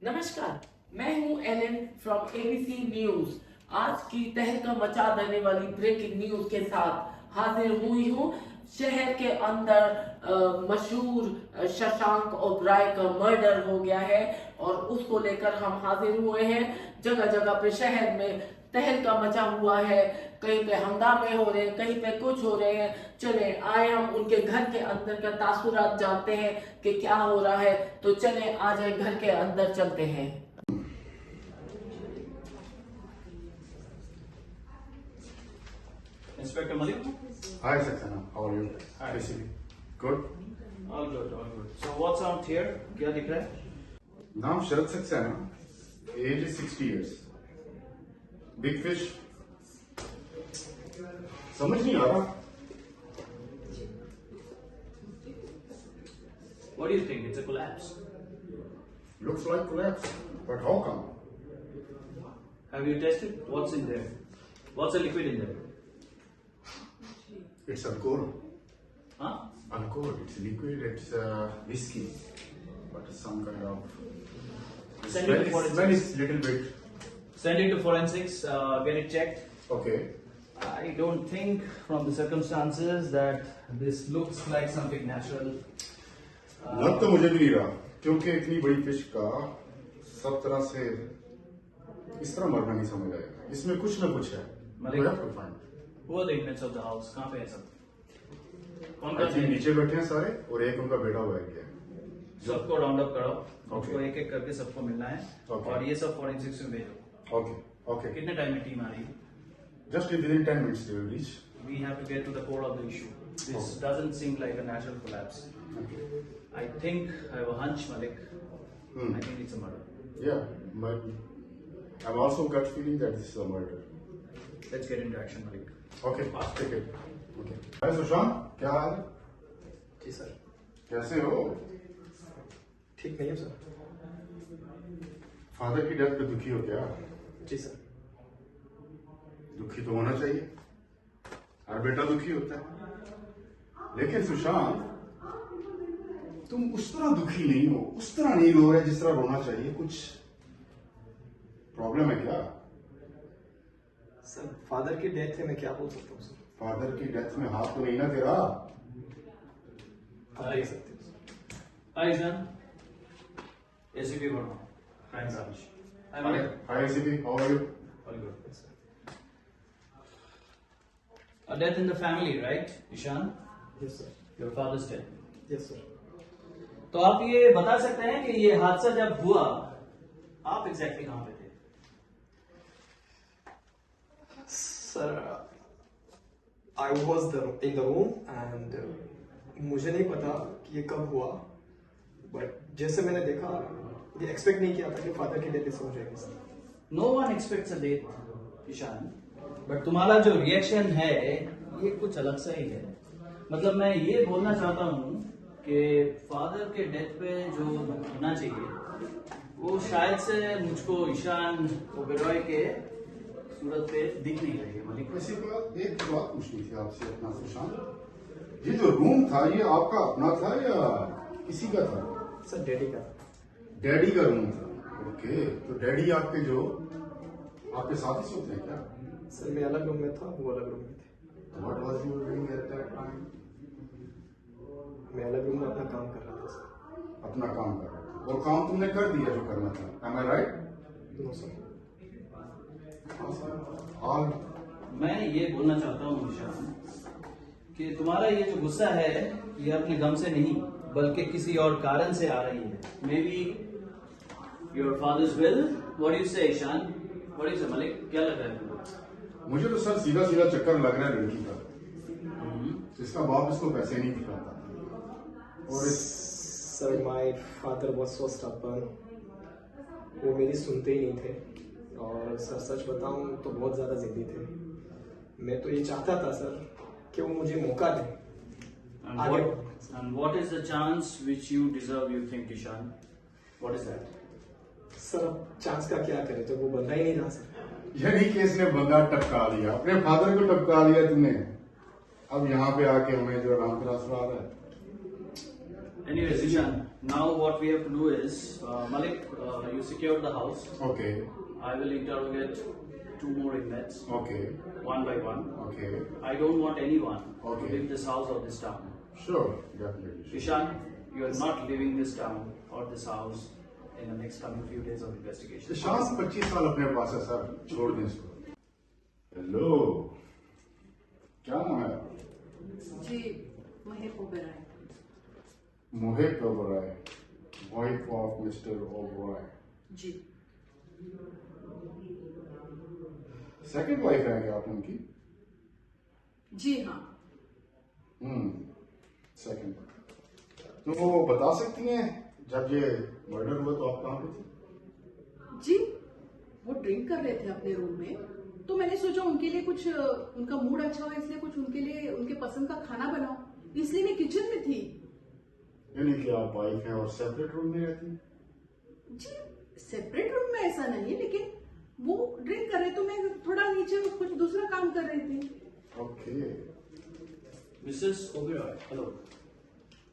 नमस्कार, मैं हूं एलन फ्रॉम एबीसी न्यूज। आज की तहलका मचा देने वाली ब्रेकिंग न्यूज के साथ हाजिर हुई हूं। शहर के अंदर मशहूर शशांक ओबराय का मर्डर हो गया है और उसको लेकर हम हाजिर हुए हैं। जगह जगह पे शहर में तहलका मचा हुआ है, कहीं पे हंगामे हो रहे हैं, कहीं पे कुछ हो रहे हैं। चले आए हम उनके घर के अंदर का तासुरात जानते हैं कि क्या हो रहा है। तो चले आ जाए घर के अंदर चलते हैं। Inspector Malik? Hi Saxena, how are you? Hi. Basically, good. All good, all good. So what's out here? क्या दिख रहा है? नाम शरद Saxena, age is 60 years. Big fish. समझ नहीं आ रहा. What do you think? It's a collapse. Looks like collapse, but how come? Have you tested? What's in there? What's the liquid in there? It's alcohol. Huh? Alcohol. It's liquid. It's whiskey, but it's some kind of. Send it to Smell forensics. is little bit. Send it to forensics. Get it checked. Okay. I don't think, from the circumstances, that this looks like something natural. लग तो मुझे भी नहीं रहा, क्योंकि इतनी बड़ी fish का सब तरह से इस तरह मरना नहीं समझ आएगा. इसमें कुछ ना कुछ है. Malik. We have to find. Who are the inmates of the house? कहाँ पे है सब? कौन I कौन think है? नीचे बैठे हैं सारे और एक उनका बेटा हुआ है. सबको राउंड अप करो. Okay. सबको एक एक करके सबको मिलना है. Okay. और ये सब फोरेंसिक्स में भेजो. Okay. Okay. कितने टाइम में टीम आ रही है? Just within 10 minutes they will reach. We have to get to the core of the issue. This Okay. doesn't seem like a natural collapse. Okay. I think, I have a hunch, Malik. Hmm. I think it's a murder. Yeah, might be. I've also got feeling that this is a murder. Let's get into action, Malik. Okay, take it. Okay. Hi Sushant, क्या हाल है? जी sir. कैसे हो? ठीक नहीं है sir. Father की death पे दुखी हो क्या? जी सर। दुखी तो होना चाहिए, हर बेटा दुखी होता है। लेकिन सुशांत, तुम उस तरह दुखी नहीं हो, उस तरह नहीं रो रहे जिस तरह रोना चाहिए। कुछ प्रॉब्लम है क्या? सर फादर की डेथ है, मैं क्या बोल सकता हूँ सर? फादर की डेथ में हाथ तो नहीं ना तेरा? आप देख सकते हो। Hi, Ishan. ACP Verma, Crime Branch. Hi, Malik. Hi ACP, how are you? All good. A death in the family, right, Ishan? Yes sir. Your father's death. Yes sir. तो आप ये बता सकते हैं कि ये हादसा जब हुआ, आप एग्जैक्टली कहाँ पे थे? Sir I was in the room and मुझे नहीं पता कि ये कब हुआ, बट जैसे मैंने देखा ये एक्सपेक्ट नहीं किया था कि फादर की डेथ ऐसे हो जाएगी sir. No one expects a death, Ishaan, but तुम्हारा जो रिएक्शन है ये कुछ अलग सा ही है। मतलब मैं ये बोलना चाहता हूँ कि फादर के डेथ पे जो होना चाहिए वो शायद से मुझको ईशान ओबेरॉय के सूरत पे दिख नहीं रही है। मलिक, ऐसी बात, एक बात पूछनी थी आपसे अपना सुशांत, ये जो रूम था ये आपका अपना था या किसी का था? सर डैडी का। डैडी का रूम था। ओके, तो डैडी आपके जो आपके साथ ही सोते हैं क्या? सर मैं अलग रूम में था, वो अलग रूम में थे। What was you doing at that time? मैं अलग रूम में अपना काम कर रहा था सर। अपना काम कर रहे थे और काम तुमने कर दिया जो करना था। Am I right? No sir. All मैं ये बोलना चाहता हूँ ईशान कि तुम्हारा ये जो गुस्सा है ये अपने गम से नहीं बल्कि किसी और कारण से आ रही है। May be your fathers will. What do you से ईशान? व्हाट डू यू से मलिक? क्या लग रहा है तुमको? मुझे तो सर सीधा सीधा चक्कर लग रहा है लड़की का। इसका बाप इसको पैसे नहीं दिखाता और sir my father was so stubborn, वो मेरी सुनते ही नहीं थे और सर सच बताऊं तो बहुत ज़्यादा जिद्दी थे। मैं तो ये चाहता था सर कि वो मुझे मौका दें। And what is the chance which you deserve, you think, Ishan? What is that? Sir अब चांस का क्या करें, तो वो बंदा ही नहीं रहा सर। यही केस ने बंदा टपका लिया, अपने फादर को टपका लिया तूने। अब यहाँ पे आके हमें जो आराम का रास्ता आ रहा है। Anyways, Ishan, Now what we have to do is, Malik, you secured the house. Okay, I will interrogate 2 more inmates, okay, one by one. okay. I don't want anyone Okay. to leave this house or this town. Sure, definitely. Ishan, you are not leaving this town or this house in the next coming few days of investigation. शांत 25 साल अपने पास है sir, छोड़ दें इसको। Hello, क्या नाम है? जी Mohit Oberoi. Mohit Oberoi, wife of mister Oberoi. जी सेकंड वाइफ है क्या आप उनकी? जी हाँ। सेकंड। तो वो बता सकती हैं जब ये मर्डर हुआ तो आप कहाँ पे थे? जी वो ड्रिंक कर रहे थे अपने रूम में, तो मैंने सोचा उनके लिए कुछ, उनका मूड अच्छा हो इसलिए कुछ उनके लिए उनके पसंद का खाना बनाओ, इसलिए मैं किचन में थी। यानी कि आप वाइफ हैं और सेपरेट रूम में रहती हैं? जी सेपरेट रूम में ऐसा नहीं, लेकिन वो ड्रिंक कर रहे तो मैं थोड़ा नीचे कुछ दूसरा काम कर रही थी। ओके। Mrs Oberoi, hello.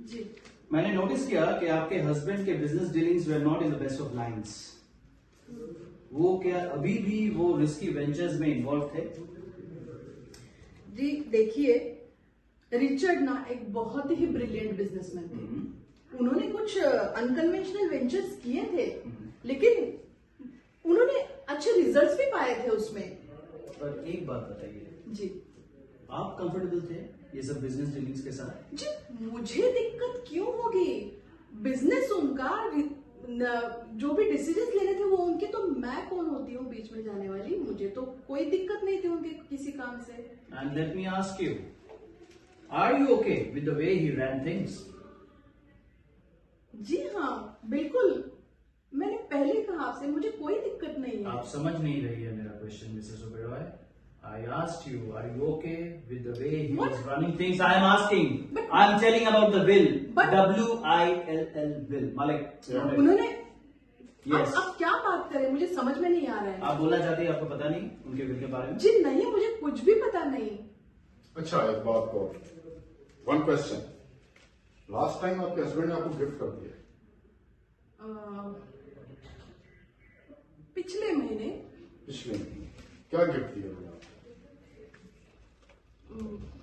जी मैंने नोटिस किया कि आपके हस्बैंड के business dealings were not in the best of lines. वो क्या अभी भी वो रिस्की वेंचर्स में इन्वॉल्व थे? जी देखिए, रिचर्ड ना एक बहुत ही ब्रिलियंट बिजनेसमैन थे। उन्होंने कुछ अनकन्वेंशनल वेंचर्स किए थे, लेकिन उन्होंने अच्छे रिजल्ट्स भी पाए थे उसमें। पर एक बात बताइए, जी आप कंफर्टेबल थे ये सब बिजनेस डीलिंग्स के साथ? जी मुझे दिक्कत क्यों होगी? बिजनेस उनका, जो भी डिसीजंस लेने थे वो उनके, तो मैं कौन होती हूँ बीच में जाने वाली? मुझे तो कोई दिक्कत नहीं थी उनके किसी काम से। And let me ask you, are you okay with the way he ran things? जी हाँ बिल्कुल, मैंने पहले कहा आपसे मुझे कोई दिक्कत नहीं है। आप समझ नहीं रही है मेरा question Mrs Oberoi. I asked you, are you okay with the way he What? was running things? I am asking. But- I am telling about the will. But- W-I-L-L will. Malik. Yeah. उन्होंने Yes. आप क्या बात करें, मुझे समझ में नहीं आ रहा है। आप बोलना चाहते हैं, आपको पता नहीं उनके विल के बारे में? जी नहीं, मुझे कुछ भी पता नहीं। अच्छा, एक बात को, वन क्वेश्चन। लास्ट टाइम आपके हस्बैंड ने आपको गिफ्ट कर दिया? पिछले महीने पिछले महीने क्या गिफ्ट दिया उन्होंने?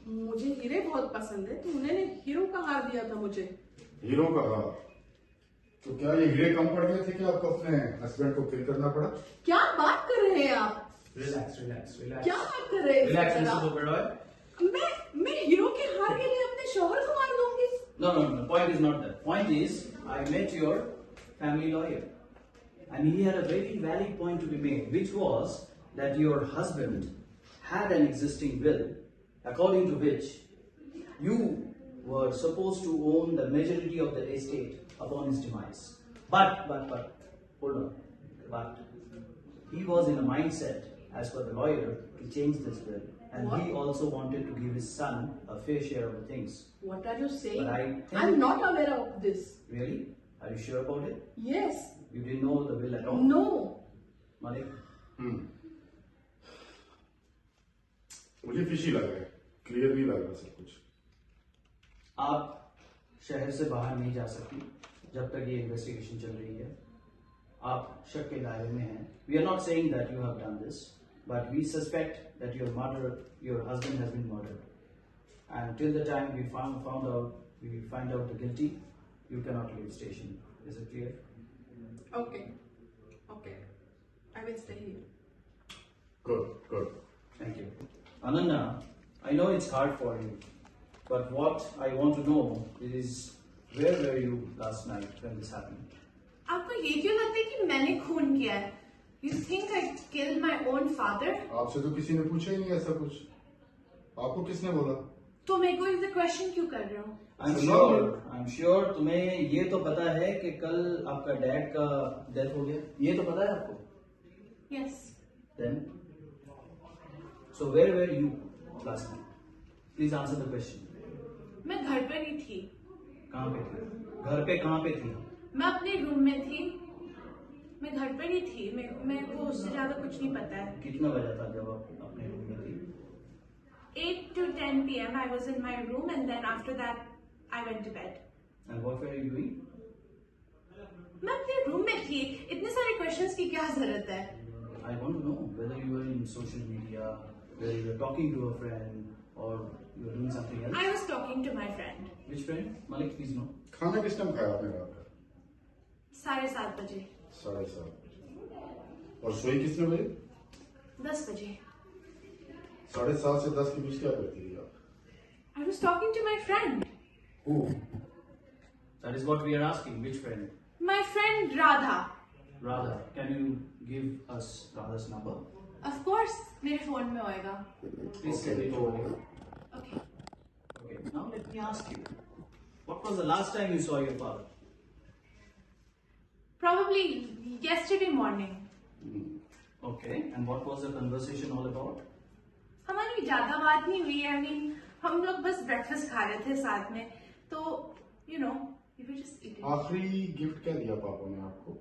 मुझे हीरे बहुत पसंद है, तो उन्होंने हीरो का हार दिया था मुझे। हीरो का हार? तो क्या ये हीरे कम पड़ गए थे कि आपको अपने हस्बैंड को किल करना पड़ा? क्या बात कर रहे हैं आप? Relax, relax, relax. क्या बात कर रहे हैं? Relax, इस Mrs. तरह? Oberoi. मैं हीरो के हार के लिए अपने शौहर को मार दूंगी? No, no, no. The point is not that. Point is, I met your family lawyer, and he had a very valid point to be made, which was that your husband had an existing will, according to which you were supposed to own the majority of the estate upon his demise. But, hold on. But he was in a mindset, as per the lawyer, to change this will, and What? he also wanted to give his son a fair share of the things. What are you saying? But I think- I'm not aware of this. Really? Are you sure about it? Yes. You didn't know the will at all? No. Malik? मुझे fishy लग रहा है, clear नहीं लग रहा सब कुछ। आप शहर से बाहर नहीं जा सकती जब तक ये इन्वेस्टिगेशन चल रही है। आप शक के दायरे में हैं। We are not saying that you have done this, but we suspect that your husband has been murdered. And till the time we find out the guilty, you cannot leave station. Is it clear? Okay. Okay. I will stay here. Good. Thank you. Ananya, I know it's hard for you, but what I want to know is, where were you last night when this happened? आपको ये क्यों लगता है कि मैंने खून किया है? You think I killed my own father? आपसे तो किसी ने पूछा ही नहीं ऐसा कुछ। आपको किसने बोला? तो मेरे को इस क्वेश्चन क्यों कर रहे हो? I'm sure तुम्हें ये तो पता है कि कल आपका डैड का डेथ हो गया। ये तो पता है आपको? Yes. Then, so where were you last night? Please answer the question. मैं घर पर ही थी। कहाँ पे थी? घर पे कहाँ पे थी? मैं अपने रूम में थी। मैं घर पर ही थी। मेरे को उससे ज्यादा कुछ नहीं पता है। कितना बजा था जब आप अपने रूम में थी? 8 to 10 p.m. I was in my room and then after that I went to bed. And what were you doing? मैं अपने रूम में थी, इतने सारे क्वेश्चंस की क्या जरूरत है? I want to know whether you were in social media, whether you were talking to a friend, or you were doing something else. I was talking to my friend. Which friend? Malik, please know. खाना किस time खाया आपने रात का? 7:30 बजे, 7:30 और सोई कितने बजे? 10 बजे. 7:30 से 10 के बीच क्या करती थी आप? I was talking to my friend. Who? That is what we are asking. Which friend? My friend Radha. Radha. Can you give us Radha's number? Of course, मेरे फोन में होएगा. Please send it over here. Okay. Okay. Now let me ask you. What was the last time you saw your father? Probably yesterday morning. Okay. And what was the conversation all about? हमारी ज्यादा बात नहीं हुई. I mean, हम लोग बस breakfast खा रहे थे साथ में, तो you know, we were just eating. आखिरी गिफ्ट क्या दिया पापा ने आपको?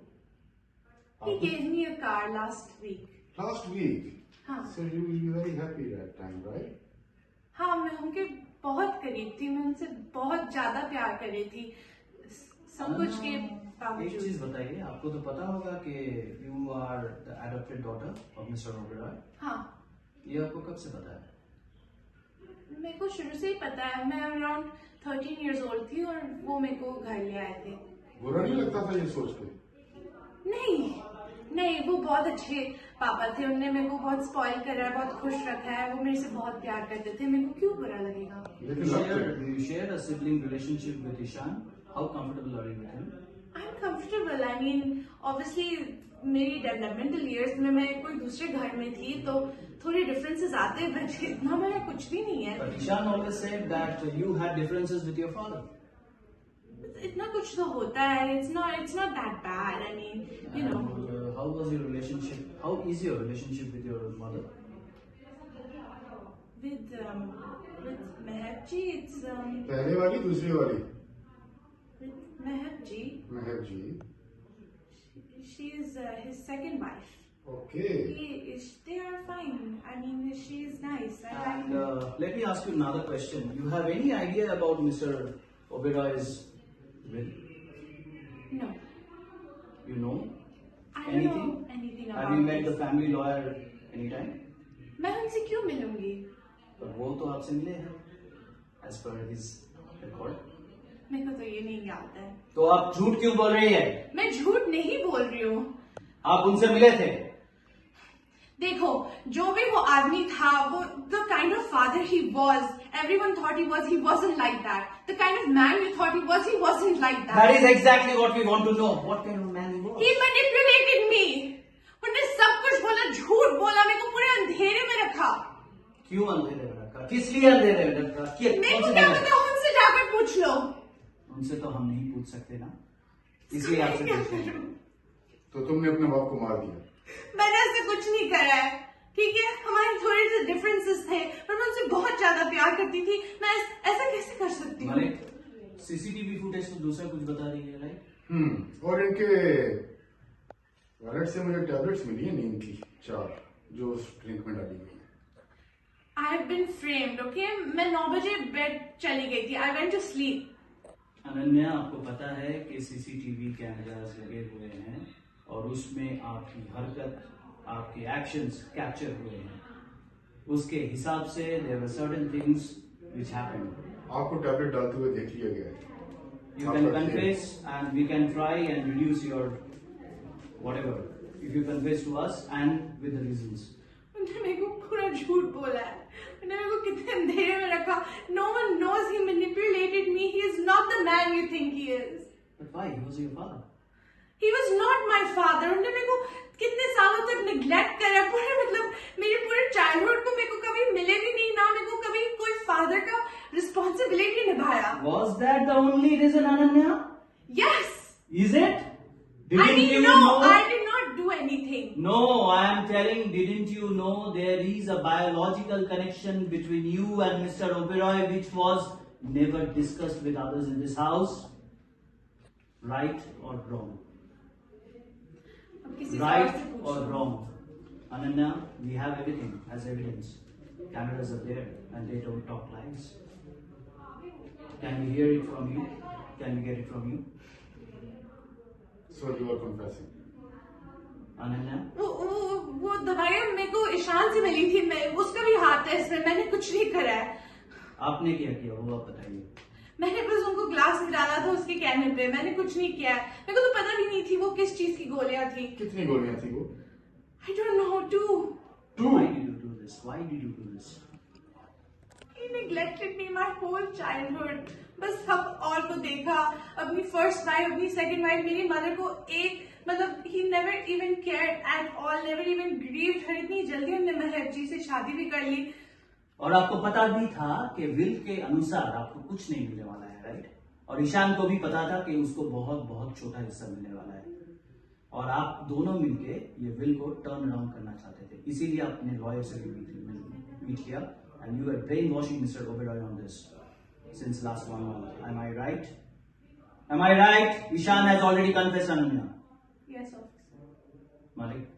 He gave me a car last week. Last week. हाँ. So you will be very happy that time, right? हाँ, मैं उनके बहुत करीब थी, मैं उनसे बहुत ज्यादा प्यार कर रही थी, सब कुछ के एक बावजूद. चीज बताइए, आपको तो पता होगा कि you are the adopted daughter of Mr. Oberoi. हाँ, ये आपको कब से पता है? मेरे को शुरू से ही पता है. मैं अराउंड 13 years old थी और वो मेरे को घर ले आए थे. बुरा नहीं लगता था ये सोच के? नहीं नहीं, वो बहुत अच्छे पापा थे. उन्होंने मेरे को बहुत स्पॉइल करा है, बहुत खुश रखा है. वो मेरे से बहुत प्यार करते थे. मेरे को क्यों बुरा लगेगा? लेकिन लगते Do you share a sibling relationship with Ishan? How comfortable are you with him? I'm comfortable. I mean, obviously मेरी डेवलपमेंटल ईयर्स में मैं कोई दूसरे घर में थी, तो थोड़े डिफरेंसेस आते हैं, बट इतना बड़ा कुछ भी नहीं है. But Ishan always said that you had differences with your father. इतना कुछ तो होता है. It's not that bad. I mean, you know. And, how was your relationship? How is your relationship with your mother? With Mehab ji, it's पहले वाली दूसरी वाली? with Mehab ji. महब ji. She is his second wife. Okay. They are fine. I mean, she is nice. I like And her. let me ask you another question. You have any idea about Mr. Oberoi's will? No, You know? I don't know anything about Have you met this. the family lawyer anytime? मैं उनसे क्यों मिलूंगी? पर वो तो आपसे मिले हैं, as per his record. मेरे को तो ये नहीं याद है. तो आप झूठ क्यों बोल रही है? मैं झूठ नहीं बोल रही हूँ. आप उनसे मिले थे? देखो, जो भी वो आदमी था, वो the kind of father he was, everyone thought he was. He wasn't like that. The kind of man you thought he wasn't like that. That is exactly what we want to know. What kind of man he was? He manipulated me. उन्होंने सब कुछ बोला, झूठ बोला, मेरे को पूरे अंधेरे में रखा. क्यों अंधेरे में रखा? किस लिए अंधेरे में रखा? मेरे को क्या पता, उनसे जाकर पूछ लो. उनसे तो हम नहीं पूछ सकते ना, इसलिए आपसे पूछ रहे हैं. तो तुमने अपने बाप को मार दिया? मैंने ऐसे कुछ नहीं करा है, ठीक है. हमारे थोड़े से डिफरेंसेस थे, पर मैं उनसे बहुत ज्यादा प्यार करती थी. मैं ऐसा कैसे कर सकती हूँ? मलिक, सीसीटीवी फुटेज तो दूसरा कुछ बता रही है, राइट? और इनके वॉलेट से मुझे टैबलेट्स मिली है नींद की 4, जो उस ड्रिंक में डाली गई है. I have been framed, okay? मैं 9 बजे बेड चली गई थी. I went to sleep. Ananya, आपको पता है कि सीसीटीवी कैमरास लगे हुए हैं और उसमें आपकी हरकत, आपके एक्शंस कैप्चर हुए हैं. उसके हिसाब से there were certain things which happened. आपको टैबलेट डालते हुए देख लिया गया है. You can confess and we can try and reduce your whatever if you confess to us and with the reasons. उन्होंने मेरे को पूरा झूठ बोला है. उन्होंने मेरे को कितने अंधेरे में रखा. No one knows he manipulated me. He is not the man you think he is. But why? He was your father. He was not my father. उन्होंने मेरे को कितने सालों तक निग्लेक्ट करा. पूरे मतलब मेरे पूरे चाइल्डहुड को मेरे को कभी मिले भी नहीं ना. मेरे को कभी कोई फादर का रिस्पॉन्सिबिलिटी निभाया. Was that the only reason, Ananya? Yes. Is it? I Didn't mean, you no, know? I did not do anything. No, I am telling, didn't you know there is a biological connection between you and Mr. Oberoi which was never discussed with others in this house? Right or wrong? अब किसी से और Right से or पूछो. wrong? Ananya, we have everything as evidence. Cameras are there and they don't talk lies. Can we hear it from you? Can we get it from you? So you are confessing. Ananya, वो दवाइयाँ मेरे को ईशान से मिली थी, मैं उसका भी हाथ है इसमें, मैंने कुछ नहीं करा है। आपने क्या किया वो आप बताइए। मैंने बस उनको ग्लास में डाला था उसके कहने पे, मैंने कुछ नहीं किया है। मेरे को तो पता भी नहीं थी वो किस चीज की गोलियां थी। कितनी गोलियां थी वो? I don't know, two. Why did you do this? Why did you do this? He neglected me my whole childhood. बस सब और को देखा, अपनी फर्स्ट वाइफ, अपनी सेकंड वाइफ, मेरी मदर को एक मतलब he never even cared at all, never even grieved her। इतनी जल्दी हमने महब जी से शादी भी कर ली। और आपको पता भी था कि विल के अनुसार आपको कुछ नहीं मिलने वाला है, राइट? और ईशान को भी पता था कि उसको बहुत बहुत छोटा हिस्सा मिलने वाला है, और आप दोनों मिलके ये विल को टर्न अराउंड करना चाहते थे, इसीलिए आपने लॉयर से भी मीट किया, and you our brain washing mister Oberoi on this since last 1 month. Am I right? Am I right? Ishan has already confessed, Ananya. Yes, officer. Malik.